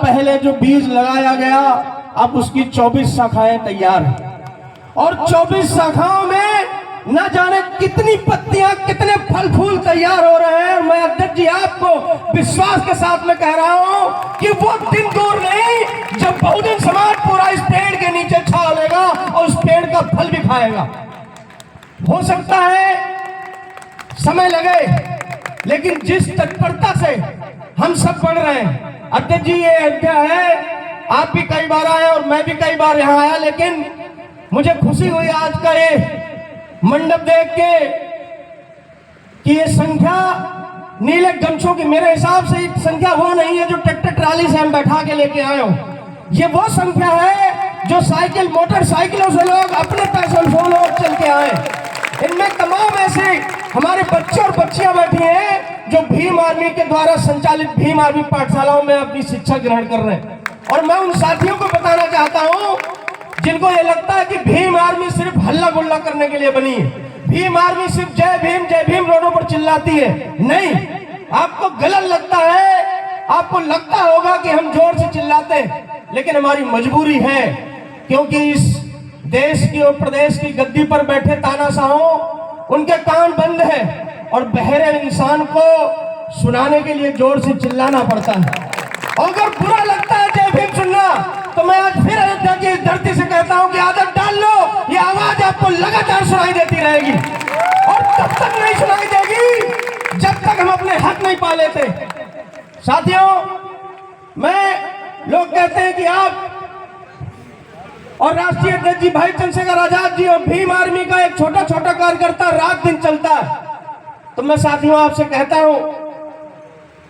पहले जो बीज लगाया गया अब उसकी 24 शाखाएं तैयार हैं और 24 शाखाओं में न जाने कितनी पत्तियां कितने फल फूल तैयार हो रहे हैं। मैं अध्यक्ष जी आपको विश्वास के साथ में कह रहा हूं कि वो दिन दूर नहीं जब बहुजन समाज पूरा इस पेड़ के नीचे छा लेगा और उस पेड़ का फल भी खाएगा। हो सकता है समय लगे, लेकिन जिस तत्परता से हम सब बढ़ रहे हैं, अध्यक्ष जी ये अध्याय है, आप भी कई बार आए और मैं भी कई बार यहाँ आया, लेकिन मुझे खुशी हुई आज का ये मंडप देख के कि ये संख्या नीले गमछों की, मेरे हिसाब से संख्या वो नहीं है जो ट्रैक्टर ट्राली से हम बैठा के लेके आए हो। ये वो संख्या है जो साइकिल मोटरसाइकिलों से लोग अपने पैसों से लोग चल के आए। इनमें तमाम ऐसे हमारे बच्चे और बच्चियां बैठी हैं जो भीम आर्मी के द्वारा संचालित भीम आर्मी पाठशालाओं में अपनी शिक्षा ग्रहण कर रहे हैं। और मैं उन साथियों को बताना चाहता हूं जिनको ये लगता है कि भीम आर्मी सिर्फ हल्ला गुल्ला करने के लिए बनी है, भीम आर्मी सिर्फ जय भीम रोडों पर चिल्लाती है। नहीं, आपको गलत लगता है, आपको लगता होगा कि हम जोर से चिल्लाते हैं, लेकिन हमारी मजबूरी है, क्योंकि इस देश की और प्रदेश की गद्दी पर बैठे तानाशाहों उनके कान बंद है और बहरे इंसान को सुनाने के लिए जोर से चिल्लाना पड़ता है। और अगर बुरा लगता है जय भीम सुनना, तो मैं आज फिर अयोध्या की धरती से कहता हूं कि आदत डाल लो, ये आवाज आपको लगातार सुनाई देती रहेगी और तब तक नहीं सुनाई देगी जब तक हम अपने हक नहीं पा लेते। साथियों, लोग कहते हैं कि आप और राष्ट्रीय अध्यक्ष जी भाई चंद्रशेखर आजाद जी और भीम आर्मी का एक छोटा छोटा कार्यकर्ता रात दिन चलता है, तो मैं साथियों आपसे कहता हूं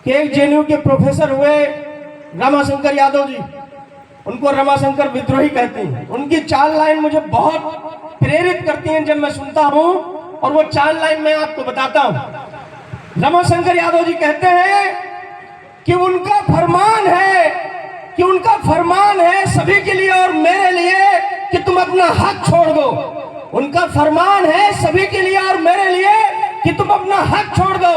कि एक जेएनयू के प्रोफेसर हुए रमाशंकर यादव जी, उनको रमाशंकर विद्रोही कहते हैं। उनकी 4 लाइन मुझे बहुत प्रेरित करती हैं जब मैं सुनता हूं, और वो 4 लाइन मैं आपको बताता हूं। रमाशंकर यादव जी कहते हैं कि उनका फरमान है सभी के लिए और मेरे लिए कि तुम अपना हक छोड़ दो। उनका फरमान है सभी के लिए और मेरे लिए कि तुम अपना हक छोड़ दो।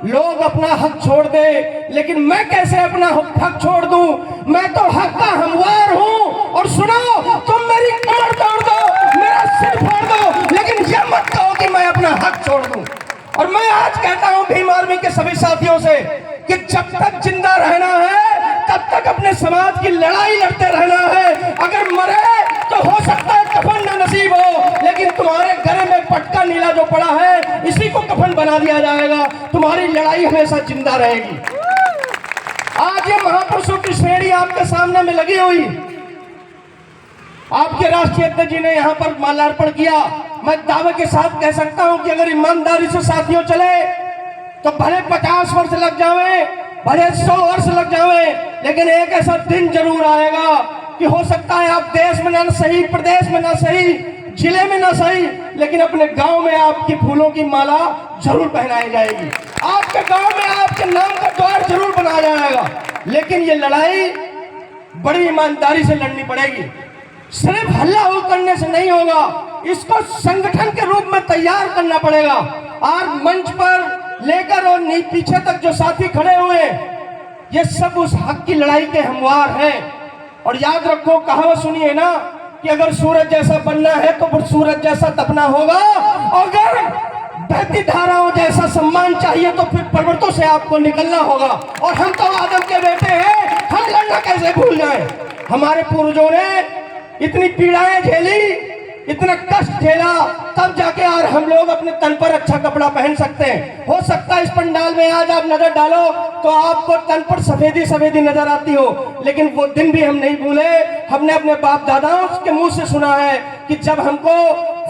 लोग अपना हक छोड़ दे, लेकिन मैं कैसे अपना हक छोड़ दूं? मैं तो हक का हमवार हूं। और सुनो, तुम मेरी कमर तोड़ दो, मेरा सिर फोड़ दो, लेकिन यह मत कहो कि मैं अपना हक छोड़ दूं। और मैं आज कहता हूं भीम आर्मी के सभी साथियों से कि जब तक जिंदा रहना है तब तक अपने समाज की लड़ाई लड़ते रहना है। अगर मरे तो हो सकता है कफन न नसीब हो, लेकिन तुम्हारे गले में पटका नीला जो पड़ा है इसी को कफन बना दिया जाएगा। तुम्हारी लड़ाई हमेशा जिंदा रहेगी। आज ये महापुरुषों की श्रेणी आपके सामने में लगी हुई, आपके राष्ट्रीय अध्यक्ष जी ने यहाँ पर माल्यार्पण किया। मैं दावे के साथ कह सकता हूं कि अगर ईमानदारी से साथियों चले तो भले 50 वर्ष लग जावे, भले 100 वर्ष लग जावे, लेकिन एक ऐसा दिन जरूर आएगा कि हो सकता है आप देश में ना सही, प्रदेश में ना सही, जिले में ना सही, लेकिन अपने गांव में आपकी फूलों की माला जरूर पहनाई जाएगी, आपके गांव में आपके नाम का द्वार जरूर बनाया जाएगा। लेकिन ये लड़ाई बड़ी ईमानदारी से लड़नी पड़ेगी, सिर्फ हल्ला हो करने से नहीं होगा, इसको संगठन के रूप में तैयार करना पड़ेगा। आज मंच पर लेकर और पीछे तक जो साथी खड़े हुए, ये सब उस हक की लड़ाई के हमवार हैं। और याद रखो, कहावत सुनिए ना कि अगर सूरज जैसा बनना है तो फिर सूरज जैसा तपना होगा, अगर बहती धाराओं जैसा सम्मान चाहिए तो फिर पर्वतों से आपको निकलना होगा। और हम तो आदम के बेटे हैं, हम लड़ना कैसे भूल जाए? हमारे पूर्वजों ने इतनी पीड़ाएं झेली, इतना कष्ट झेला, तब जाके आज हम लोग अपने तन पर अच्छा कपड़ा पहन सकते हैं। हो सकता है इस पंडाल में आज आप नजर डालो तो आपको तन पर सफेदी सफेदी नजर आती हो, लेकिन वो दिन भी हम नहीं भूले। हमने अपने बाप दादाओं के मुंह से सुना है कि जब हमको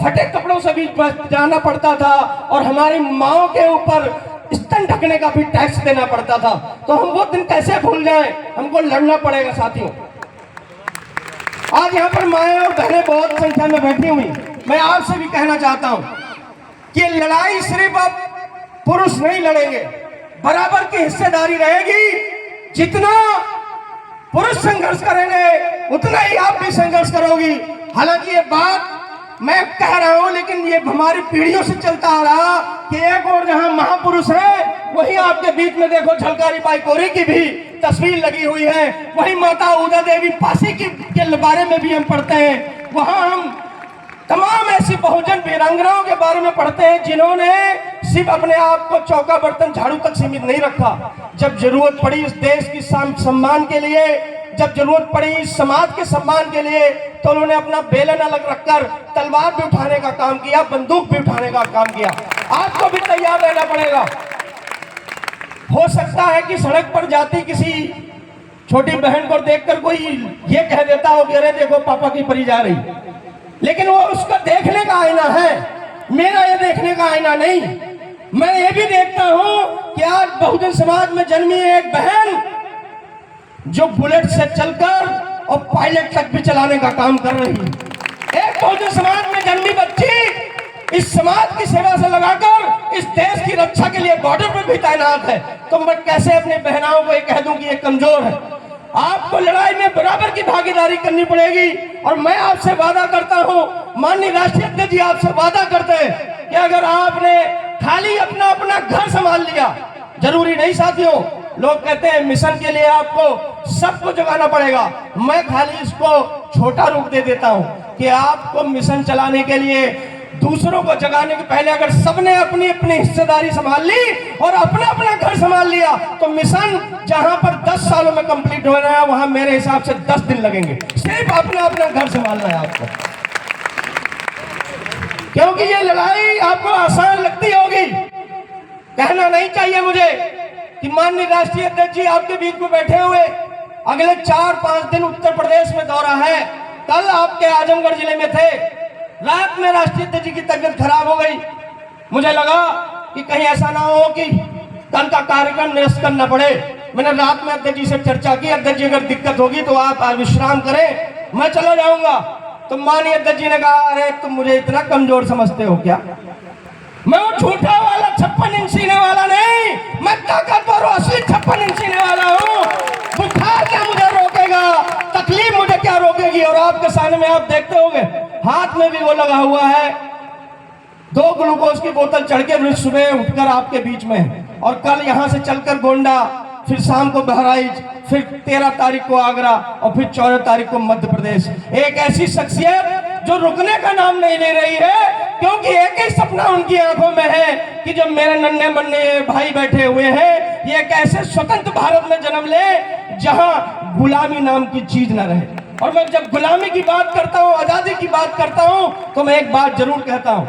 फटे कपड़ों से भी जाना पड़ता था और हमारी माओ के ऊपर स्तन ढकने का भी टैक्स देना पड़ता था, तो हम वो दिन कैसे भूल जाएं? हमको लड़ना पड़ेगा साथियों। आज यहाँ पर माएँ और बहनें बहुत संख्या में बैठी हुई, मैं आपसे भी कहना चाहता हूँ कि लड़ाई सिर्फ अब पुरुष नहीं लड़ेंगे, बराबर की हिस्सेदारी रहेगी। जितना पुरुष संघर्ष करेंगे उतना ही आप भी संघर्ष करोगी। हालांकि ये बात मैं कह रहा हूं, लेकिन ये हमारी पीढ़ियों से चलता आ रहा कि एक और जहां महापुरुष है, वहीं आपके बीच में देखो झलकारी बाई कोरी की भी तस्वीर लगी हुई है। वहीं माता उदा देवी पासी के बारे में भी हम पढ़ते हैं। वहां हम तमाम ऐसी बहुजन वीरांगनाओं के बारे में पढ़ते हैं जिन्होंने सिर्फ अपने आप को चौका बर्तन झाड़ू तक सीमित नहीं रखा। जब जरूरत पड़ी इस देश की सम्मान के लिए, जब जरूरत पड़ी इस समाज के सम्मान के लिए, तो उन्होंने अपना बेलन अलग रखकर तलवार भी उठाने का काम किया, बंदूक भी उठाने का काम किया। आपको भी तैयार रहना पड़ेगा। हो सकता है कि सड़क पर जाती किसी छोटी बहन को देखकर कोई ये कह देता हो कि अरे देखो पापा की परी जा रही, लेकिन वो उसका देखने का आईना है, मेरा ये देखने का आईना नहीं। मैं ये भी देखता हूं कि आज बहुजन समाज में जन्मी एक बहन जो बुलेट से चलकर और पायलट तक भी चलाने का काम कर रही है। एक बहुजन समाज में जन्मी बच्ची इस समाज की सेवा से लगाकर इस देश की रक्षा के लिए बॉर्डर पर भी तैनात है। तो मैं कैसे अपने बहनाओं को ये कह दूं कि ये कमजोर है? आपको लड़ाई में बराबर की भागीदारी करनी पड़ेगी। और मैं आपसे वादा करता हूं, माननीय राष्ट्रीय अध्यक्ष जी आपसे वादा करते हैं कि अगर आपने खाली अपना अपना घर संभाल लिया, जरूरी नहीं साथियों, लोग कहते हैं मिशन के लिए आपको सबको जगाना पड़ेगा। मैं खाली इसको छोटा रूप दे देता हूं कि आपको मिशन चलाने के लिए दूसरों को जगाने के पहले अगर सबने अपनी अपनी हिस्सेदारी संभाल ली और अपना अपना घर संभाल लिया, तो मिशन जहां पर 10 सालों में कंप्लीट हो रहा है, वहां मेरे हिसाब से 10 दिन लगेंगे। सिर्फ अपना अपना घर संभालना है आपको, क्योंकि ये लड़ाई आपको आसान लगती होगी। कहना नहीं चाहिए मुझे कि माननीय राष्ट्रीय अध्यक्ष जी आपके बीच में बैठे हुए अगले 4-5 दिन उत्तर प्रदेश में दौरा है। कल आपके आजमगढ़ जिले में थे, रात में राष्ट्रीय अध्यक्ष जी की तबीयत खराब हो गई। मुझे लगा कि कहीं ऐसा ना हो कि कल का कार्यक्रम निरस्त करना पड़े। मैंने रात में अध्यक्ष जी से चर्चा की, अध्यक्ष जी अगर दिक्कत होगी तो आप विश्राम करें, मैं चला जाऊंगा। तो माननीय अध्यक्ष जी ने कहा, अरे तुम मुझे इतना कमजोर समझते हो क्या? मैं वो झूठा वाला 56 इंच सीने वाला नहीं, मैं ताकतवर असली 56 इंच सीने वाला हूँ। बुखार क्या मुझे रोकेगा, तकलीफ मुझे क्या रोकेगी? और आपके सामने में आप देखते होंगे हाथ में भी वो लगा हुआ है, 2 ग्लूकोज की बोतल चढ़ के सुबह उठकर आपके बीच में। और कल यहाँ से चलकर गोंडा, फिर शाम को बहराइच, फिर 13 तारीख को आगरा और फिर 14 तारीख को मध्य प्रदेश। एक ऐसी शख्सियत जो रुकने का नाम नहीं ले रही है, क्योंकि एक ही सपना उनकी आंखों में है कि जो मेरे नन्हे मन्ने भाई बैठे हुए हैं, ये एक ऐसे स्वतंत्र भारत में जन्म ले जहां गुलामी नाम की चीज न रहे। और मैं जब गुलामी की बात करता हूं, आजादी की बात करता हूं, तो मैं एक बात जरूर कहता हूं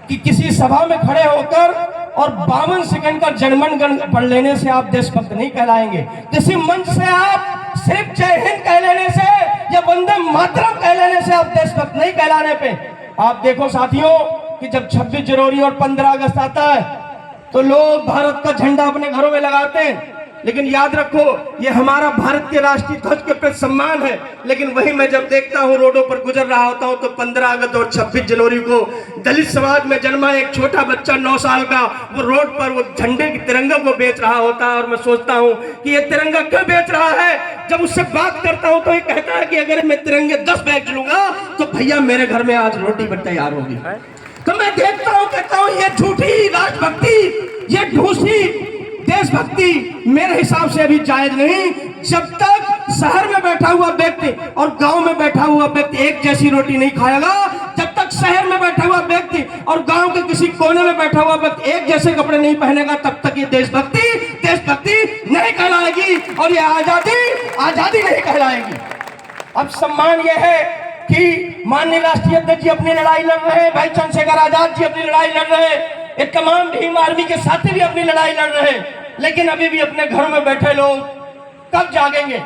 कि किसी सभा में खड़े होकर और 52 सेकंड का जनगण गण पढ़ लेने से आप देशभक्त नहीं कहलाएंगे। किसी मंच से आप सिर्फ जय हिंद कह लेने से या वंदे मातरम कह लेने से आप देशभक्त नहीं कहलाने पे। आप देखो साथियों कि जब 26 जनवरी और 15 अगस्त आता है तो लोग भारत का झंडा अपने घरों में लगाते हैं, लेकिन याद रखो ये हमारा भारत के राष्ट्रीय ध्वज के प्रति सम्मान है। लेकिन वही मैं जब देखता हूँ रोडों पर गुजर रहा होता हूँ तो 15 अगस्त और 26 जनवरी को दलित समाज में जन्मा एक छोटा बच्चा 9 साल का वो रोड पर वो झंडे की तिरंगा को बेच रहा होता है। और मैं सोचता हूँ कि ये तिरंगा क्यों बेच रहा है। जब उससे बात करता हूँ तो ये कहता है कि अगर मैं तिरंगे 10 बैग लूंगा तो भैया मेरे घर में आज रोटी बन तैयार होगी। तो मैं देखता हूँ, कहता हूँ ये झूठी राजभक्ति, ये ढूंसी देशभक्ति मेरे हिसाब से अभी जायज नहीं। जब तक शहर में बैठा हुआ व्यक्ति और गांव में बैठा हुआ व्यक्ति एक जैसी रोटी नहीं खाएगा, जब तक शहर में बैठा हुआ व्यक्ति और गांव के किसी कोने में बैठा हुआ व्यक्ति एक जैसे कपड़े नहीं पहनेगा, तब तक ये देशभक्ति नहीं कहलाएगी और ये आजादी नहीं कहलाएगी। अब सम्मान यह है कि माननीय राष्ट्रीय अध्यक्ष जी अपनी लड़ाई लड़ रहे हैं, भाई चंद्रशेखर आजाद जी अपनी लड़ाई लड़ रहे हैं, ये तमाम भीम आर्मी के साथी भी अपनी लड़ाई लड़ रहे हैं। लेकिन अभी भी अपने घरों में बैठे लोग कब जागेंगे?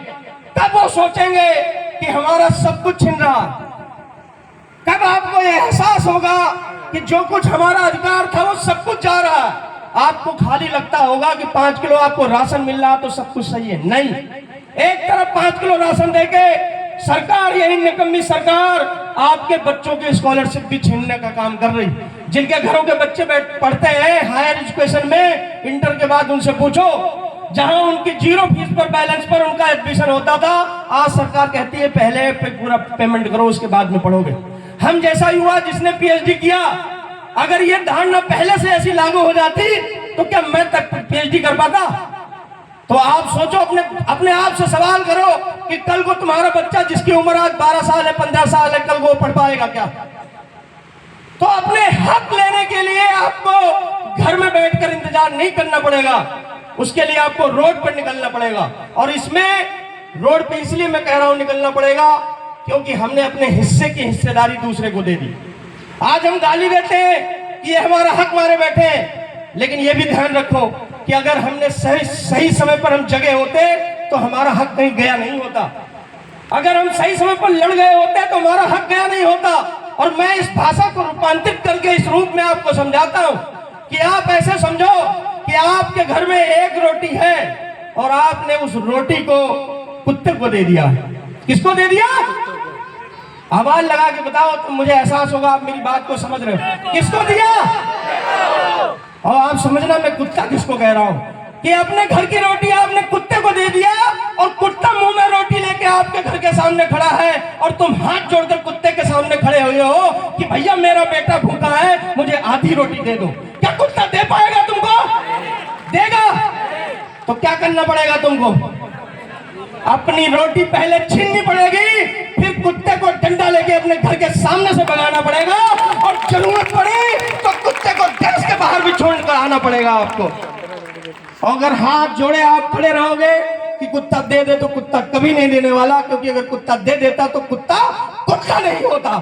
कब वो सोचेंगे कि हमारा सब कुछ छिन रहा? कब आपको ये एहसास होगा कि जो कुछ हमारा अधिकार था वो सब कुछ जा रहा है? आपको खाली लगता होगा कि 5 किलो आपको राशन मिल रहा तो सब कुछ सही है। नहीं, एक तरफ 5 किलो राशन देके सरकार, यही निकम्मी सरकार, आपके बच्चों के स्कॉलरशिप भी छीनने का काम कर रही। जिनके घरों के बच्चे पढ़ते हैं हायर एजुकेशन में, इंटर के बाद उनसे पूछो, जहां उनकी 0 फीस पर बैलेंस पर उनका एडमिशन होता था, आज सरकार कहती है पहले पूरा पेमेंट करो उसके बाद में पढ़ोगे। हम जैसा युवा जिसने पीएचडी किया, अगर ये धारणा पहले से ऐसी लागू हो जाती तो क्या मैं तक पीएचडी कर पाता? तो आप सोचो, अपने आप से सवाल करो कि कल को तुम्हारा बच्चा जिसकी उम्र आज 12 साल है, 15 साल है, कल को पढ़ पाएगा क्या? तो अपने हक लेने के लिए आपको घर में बैठकर इंतजार नहीं करना पड़ेगा, उसके लिए आपको रोड पर निकलना पड़ेगा। और इसमें रोड पे इसलिए मैं कह रहा हूं निकलना पड़ेगा क्योंकि हमने अपने हिस्से की हिस्सेदारी दूसरे को दे दी। आज हम गाली देते हैं कि ये हमारा हक मारे बैठे हैं, लेकिन ये भी ध्यान रखो कि अगर हमने सही समय पर हम जगे होते तो हमारा हक कहीं गया नहीं होता। अगर हम सही समय पर लड़ गए होते तो हमारा हक गया नहीं होता। और मैं इस भाषा को रूपांतरित करके इस रूप में आपको समझाता हूं कि आप ऐसे समझो कि आपके घर में एक रोटी है और आपने उस रोटी को कुत्ते को दे दिया। किसको दे दिया? आवाज लगा के बताओ तो मुझे एहसास होगा आप मेरी बात को समझ रहे हो। किसको दिया? और आप समझना मैं कुत्ता किसको कह रहा हूं कि अपने घर की रोटी आपने कुत्ते को दे दिया और कुत्ता मुंह में रोटी लेके आपके घर के सामने खड़ा है और तुम हाथ जोड़कर कुत्ते के सामने खड़े हुए हो कि भैया मेरा बेटा भूखा है, मुझे आधी रोटी दे दो। क्या कुत्ता दे पाएगा तुमको? देगा? तो क्या करना पड़ेगा तुमको? अपनी रोटी पहले छीननी पड़ेगी, फिर कुत्ते को डंडा लेके अपने घर के सामने से भगाना पड़ेगा और जरूरत पड़ी तो कुत्ते को देश के बाहर भी छोड़कर आना पड़ेगा आपको। अगर हाथ जोड़े आप खड़े रहोगे कि कुत्ता दे दे तो कुत्ता कभी नहीं देने वाला, क्योंकि अगर कुत्ता दे देता तो कुत्ता कुत्ता नहीं होता।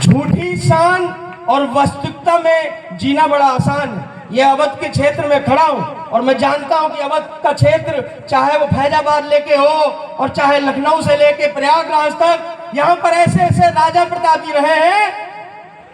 झूठी शान और वास्तविकता में जीना बड़ा आसान है। ये अवध के क्षेत्र में खड़ा हूं और मैं जानता हूं कि अवध का क्षेत्र चाहे वो फैजाबाद लेके हो और चाहे लखनऊ से लेके प्रयागराज तक, यहाँ पर ऐसे ऐसे राजा प्रतापी रहे हैं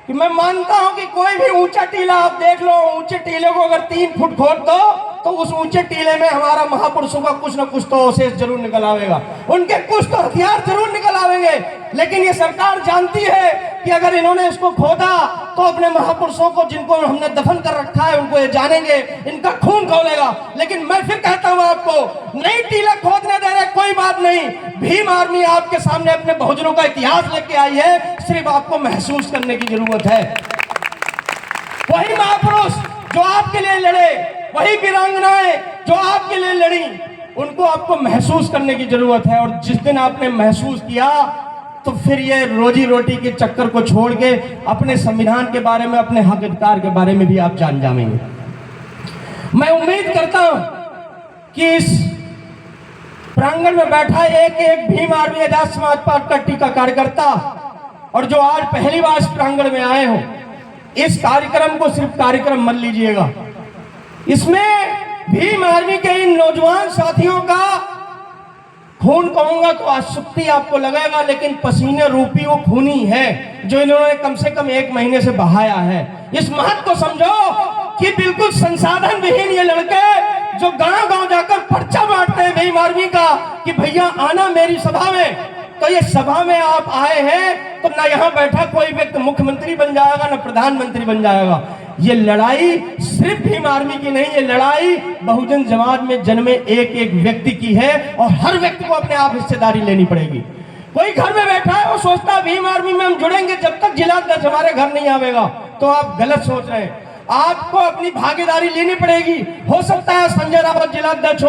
कि मैं मानता हूं कि कोई भी ऊंचा टीला आप देख लो, ऊंचे टीले को अगर 3 फुट खोद दो तो उस ऊंचे टीले में हमारा महापुरुषों का कुछ न कुछ तो अवशेष जरूर निकल आवेगा, उनके कुछ तो हथियार जरूर निकल आवेंगे। लेकिन ये सरकार जानती है कि अगर इन्होंने इसको खोदा तो अपने महापुरुषों को जिनको हमने दफन कर रखा है उनको ये जानेंगे, इनका खून खौलेगा। लेकिन मैं फिर कहता हूं आपको, नहीं टीला खोदने दे रहे कोई बात नहीं, भीम आर्मी आपके सामने अपने बहुजनों का इतिहास लेके आई है, सिर्फ आपको महसूस करने की जरूरत है। वही महापुरुष जो आपके लिए लड़े, वही वीरांगनाएं जो आपके लिए लड़ी, उनको आपको महसूस करने की जरूरत है। और जिस दिन आपने महसूस किया तो फिर ये रोजी रोटी के चक्कर को छोड़ के अपने संविधान के बारे में, अपने हक अधिकार के बारे में भी आप जान जाएंगे। मैं उम्मीद करता हूं कि इस प्रांगण में बैठा एक एक भीम आर्मी आजाद समाज पार्टी का कार्यकर्ता और जो आज पहली बार इस प्रांगण में आए हो, इस कार्यक्रम को सिर्फ कार्यक्रम मत लीजिएगा। इसमें भीम आर्मी के इन नौजवान साथियों का खून कहूंगा तो आसक्ति आपको लगेगा, लेकिन पसीने रूपी वो खून ही है जो इन्होंने कम से कम 1 महीने से बहाया है। इस महत्व को समझो कि बिल्कुल संसाधन विहीन ये लड़के जो गांव गांव जाकर पर्चा बांटते हैं भीम आर्मी का कि भैया आना मेरी सभा में, तो ये सभा में आप आए हैं तो ना यहाँ बैठा कोई व्यक्ति मुख्यमंत्री बन जाएगा ना प्रधानमंत्री बन जाएगा। ये लड़ाई सिर्फ भीम आर्मी की नहीं, ये लड़ाई बहुजन समाज में जन्मे एक एक व्यक्ति की है और हर व्यक्ति को अपने आप हिस्सेदारी लेनी पड़ेगी। कोई घर में बैठा है वो सोचता है भीम आर्मी में हम जुड़ेंगे जब तक जिला अध्यक्ष हमारे घर नहीं आवेगा, तो आप गलत सोच रहे हैं। आपको अपनी भागीदारी लेनी पड़ेगी। हो सकता है संजय रावत जिला अध्यक्ष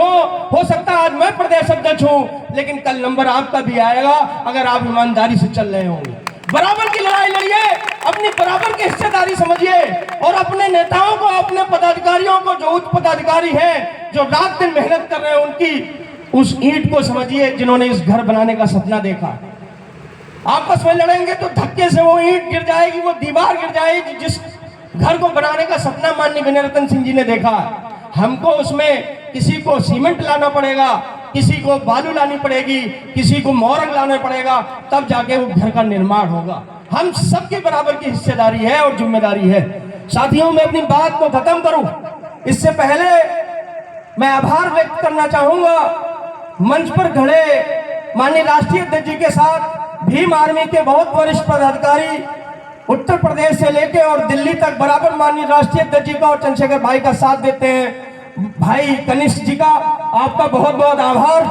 हो सकता है आज मैं प्रदेश अध्यक्ष हूं, लेकिन कल नंबर आपका भी आएगा अगर आप ईमानदारी से चल रहे होंगे। बराबर की लड़ाई लड़िए, अपनी बराबर की हिस्सेदारी समझिए और अपने नेताओं को, अपने पदाधिकारियों को, जो उच्च पदाधिकारी हैं जो रात दिन मेहनत कर रहे हैं, उनकी उस ईंट को समझिए जिन्होंने इस घर बनाने का सपना देखा। आपस में लड़ेंगे तो धक्के से वो ईंट गिर जाएगी, वो दीवार गिर जाएगी जिस घर को बनाने का सपना माननीय विनय रतन सिंह जी ने देखा। हमको उसमें किसी को सीमेंट लाना पड़ेगा, किसी को बालू लानी पड़ेगी, किसी को मोरंग लाना पड़ेगा, तब जाके वो घर का निर्माण होगा। हम सबके बराबर की हिस्सेदारी है और जिम्मेदारी है। साथियों, मैं अपनी बात को खत्म करूं इससे पहले मैं आभार व्यक्त करना चाहूंगा मंच पर खड़े माननीय राष्ट्रीय अध्यक्ष जी के साथ भीम आर्मी के बहुत वरिष्ठ पदाधिकारी उत्तर प्रदेश से लेके और दिल्ली तक बराबर माननीय राष्ट्रीय अध्यक्ष जी का और चंद्रशेखर भाई का साथ देते हैं। भाई कनिष्ठ जी का आपका बहुत बहुत आभार।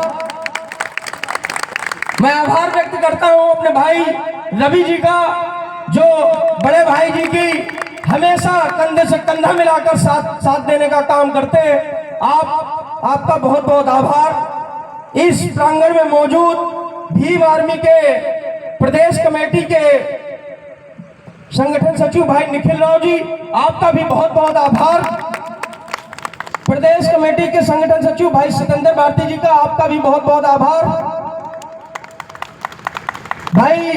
मैं आभार व्यक्त करता हूं अपने भाई रवि जी का, जो बड़े भाई जी की हमेशा कंधे से कंधा मिलाकर साथ देने का काम करते हैं। आपका बहुत बहुत आभार। इस प्रांगण में मौजूद भीम आर्मी के प्रदेश कमेटी के संगठन सचिव भाई निखिल राव जी, आपका भी बहुत बहुत आभार। प्रदेश कमेटी के संगठन सचिव भाई सिकंदर भारती जी का, आपका भी बहुत बहुत आभार। भाई